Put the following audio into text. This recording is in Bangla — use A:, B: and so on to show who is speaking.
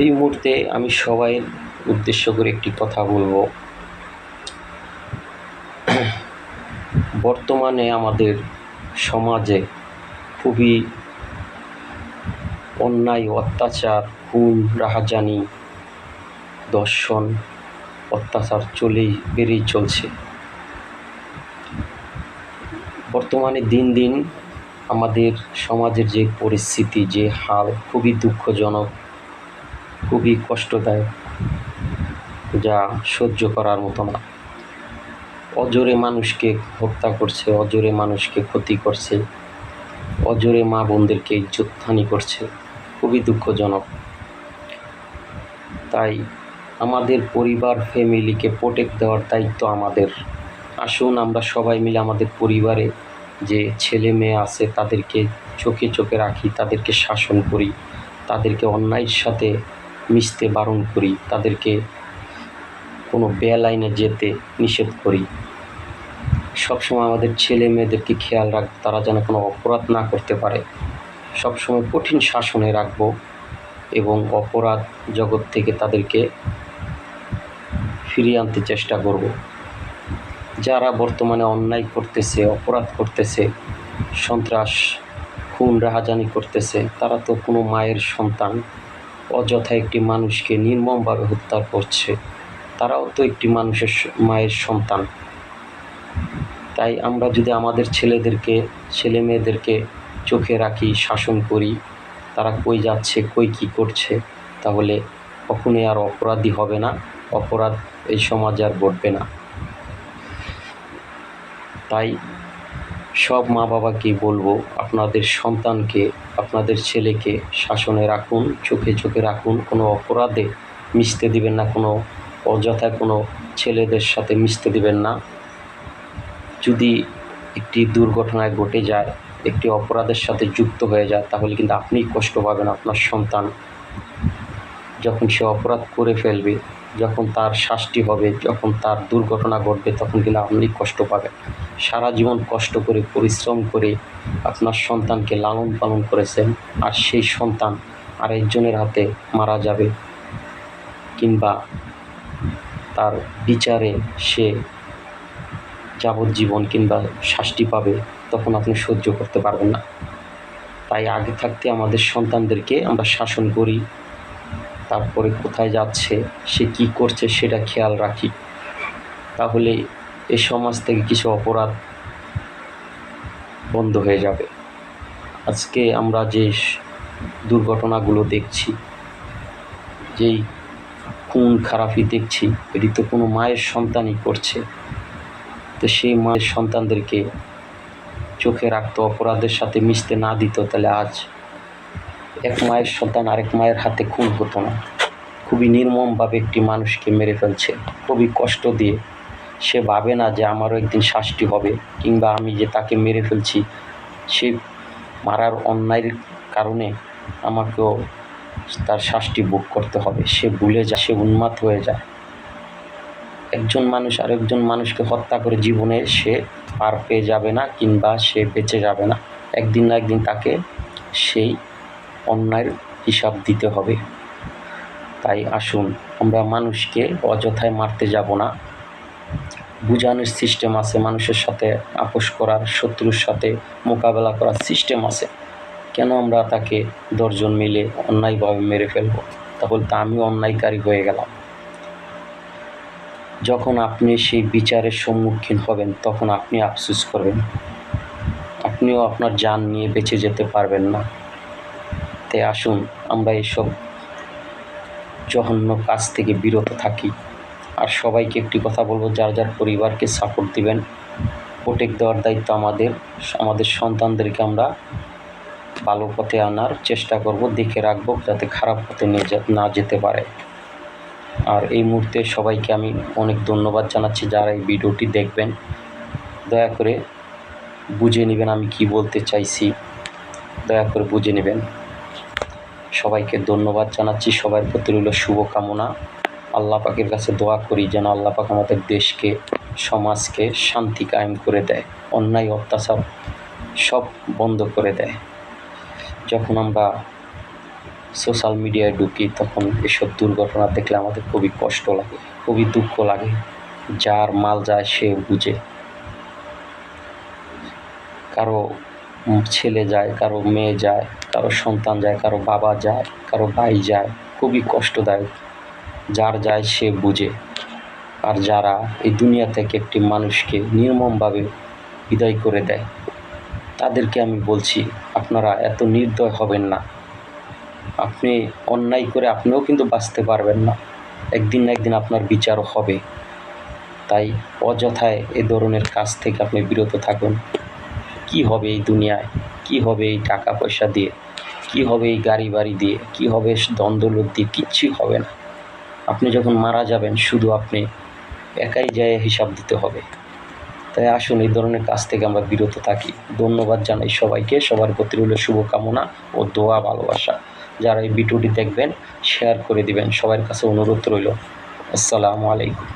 A: এই মুহূর্তে আমি সবাই উদ্দেশ্য করে একটি কথা বলবো। বর্তমানে আমাদের সমাজে খুবই অন্যায়, অত্যাচার, খুন, রাহাজানি, ধর্ষণ, অত্যাচার বেড়েই চলছে। বর্তমানে দিন দিন আমাদের সমাজের যে পরিস্থিতি, যে হাল, খুবই দুঃখজনক, খুবই কষ্টদায়ক, যা সহ্য করার মতো না। অজরে মানুষকে হত্যা করছে, অজরে মানুষকে ক্ষতি করছে, অজরে মা বোনদেরকে ইজ্জতহানি করছে, খুবই দুঃখজনক। তাই আমাদের পরিবার, ফ্যামিলিকে প্রোটেক্ট দেওয়ার দায়িত্ব আমাদের। আসুন আমরা সবাই মিলে আমাদের পরিবারে যে ছেলে মেয়ে আছে তাদেরকে চোখে চোখে রাখি, তাদেরকে শাসন করি, তাদেরকে অন্যায়ের সাথে মিশতে বারণ করি, তাদেরকে কোনো বেআইনে যেতে নিষেধ করি। সবসময় আমাদের ছেলে মেয়েদেরকে খেয়াল রাখবো, তারা যেন কোনো অপরাধ না করতে পারে। সবসময় কঠিন শাসনে রাখবো এবং অপরাধ জগৎ থেকে তাদেরকে ফিরিয়ে আনতে চেষ্টা করব। যারা বর্তমানে অন্যায় করতেছে, অপরাধ করতেছে, সন্ত্রাস, খুন, রাহাজানি করতেছে, তারা তো কোনো মায়ের সন্তান। অযথা একটি মানুষকে নির্মমভাবে হত্যা করছে, তারাও তো একটি মায়ের সন্তান। তাই আমরা যদি আমাদের ছেলে মেয়েদেরকে চোখে রাখি, শাসন করি, তারা কই যাচ্ছে, কই কী করছে, তাহলে কখনোই আর অপরাধী হবে না, অপরাধ এই সমাজে আর ঘটবে না। তাই সব মা বাবাকেই বলবো, আপনাদের সন্তানকে, আপনাদের ছেলেকে শাসনে রাখুন, চোখে চোখে রাখুন, কোনো অপরাধে মিশতে দিবেন না, কোনো অযথা কোনো ছেলেদের সাথে মিশতে দিবেন না। যদি একটি দুর্ঘটনায় ঘটে যায়, একটি অপরাধের সাথে যুক্ত হয়ে যায়, তাহলে কিন্তু আপনিই কষ্ট পাবেন। আপনার সন্তান যখন সে অপরাধ করে ফেলবে, যখন তার শাস্তি হবে, যখন তার দুর্ঘটনা ঘটবে, তখন কিন্তু আপনিই কষ্ট পাবেন। সারা জীবন কষ্ট করে, পরিশ্রম করে আপনার সন্তানকে লালন পালন করেছেন, আর সেই সন্তান আরেকজনের হাতে মারা যাবে কিংবা তার বিচারে সে যাবজ্জীবন কিংবা শাস্তি পাবে, তখন আপনি সহ্য করতে পারবেন না। তাই আগে থাকতে আমাদের সন্তানদেরকে আমরা শাসন করি, তারপরে কোথায় যাচ্ছে, সে কি করছে সেটা খেয়াল রাখি, তাহলে এই সমাজ থেকে কিছু অপরাধ বন্ধ হয়ে যাবে। আজকে আমরা যে দুর্ঘটনাগুলো দেখছি, যেই খুন খারাপি দেখছি, এটি তো কোনো মায়ের সন্তানই করছে। তো সেই মায়ের সন্তানদেরকে চোখে রাখতো, অপরাধের সাথে মিশতে না দিত, তাহলে আজ এক মায়ের সন্তান আরেক মায়ের হাতে খুন হতো না। খুবই নির্মমভাবে একটি মানুষকে মেরে ফেলছে, খুবই কষ্ট দিয়ে। সে ভাবে না যে আমারও একদিন শাস্তি হবে, কিংবা আমি যে তাকে মেরে ফেলছি, সে মারার অন্যায়ের কারণে আমাকেও তার শাস্তি ভোগ করতে হবে। সে ভুলে যায়, সে উন্মাদ হয়ে যায়। একজন মানুষ আরেকজন মানুষকে হত্যা করে জীবনে সে পার পেয়ে যাবে না, কিংবা সে বেঁচে যাবে না। একদিন না একদিন তাকে সেই অন্যায়ের হিসাব দিতে হবে। তাই আসুন আমরা মানুষকে অযথায় মারতে যাব না। বুঝানোর সিস্টেম আছে, মানুষের সাথে আপোষ করার, শত্রুর সাথে মোকাবেলা করার সিস্টেম আছে। কেন আমরা তাকে 10 জন মিলে অন্যায়ভাবে মেরে ফেলবো? তাহলে তো আমিও অন্যায়কারী হয়ে গেলাম। যখন আপনি সেই বিচারের সম্মুখীন হবেন, তখন আপনি আফসোস করবেন, আপনিও আপনার জান নিয়ে বেঁচে যেতে পারবেন না। তাই আসুন আমরা এসব জঘন্য কাজ থেকে বিরত থাকি। আর সবাইকে একটি কথা বলবো, যার যার পরিবারকে সাপোর্ট দিবেন, প্রোটেক্ট দেওয়ার দায়িত্ব আমাদের। আমাদের সন্তানদেরকে আমরা ভালো পথে আনার চেষ্টা করব, দেখে রাখবো যাতে খারাপ পথে না যেতে পারে। আর এই মুহূর্তে সবাইকে আমি অনেক ধন্যবাদ জানাচ্ছি যারা এই ভিডিওটি দেখবেন। দয়া করে বুঝে নেবেন আমি কি বলতে চাইছি, দয়া করে বুঝে নেবেন। সবাইকে ধন্যবাদ জানাচ্ছি, সবার প্রতি রইল শুভকামনা। আল্লাহ পাকের কাছে দোয়া করি যেন আল্লাহ পাক আমাদের দেশকে, সমাজকে শান্তি কায়েম করে দেয়, অন্যায় অত্যাচার সব বন্ধ করে দেয়। যখন আমরা সোশ্যাল মিডিয়ায় ঢুকি তখন এসব দুর্ঘটনা দেখলে আমাদের খুবই কষ্ট লাগে, খুবই দুঃখ লাগে। যার মাল যায় সে বুঝে। কারো ছেলে যায়, কারো মেয়ে যায়, কারো সন্তান যায়, কারো বাবা যায়, কারো ভাই যায়, খুবই কষ্টদায়ক। যার যায় সে বুঝে। আর যারা এই দুনিয়া থেকে একটি মানুষকে নির্মমভাবে বিদায় করে দেয়, তাদেরকে আমি বলছি, আপনারা এত নির্দয় হবেন না। আপনি অন্যায় করে আপনিও কিন্তু বাঁচতে পারবেন না, একদিন না একদিন আপনার বিচারও হবে। তাই অযথায় এ ধরনের কাজ থেকে আপনি বিরত থাকুন। কি হবে এই দুনিয়ায়, কি হবে এই টাকা পয়সা দিয়ে, কি হবে এই গাড়ি বাড়ি দিয়ে, কি হবে ধন দৌলত দিয়ে? কিচ্ছুই হবে না। আপনি যখন মারা যাবেন শুধু আপনি একাই যেয়ে হিসাব দিতে হবে। তাই আসুন এই ধরনের কাজ থেকে আমরা বিরত থাকি। ধন্যবাদ জানাই সবাইকে। সবার প্রতি রইল শুভকামনা ও দোয়া, ভালোবাসা। যারা এই ভিডিওটি দেখবেন শেয়ার করে দিবেন, সবার কাছে অনুরোধ রইল। আসসালামু আলাইকুম।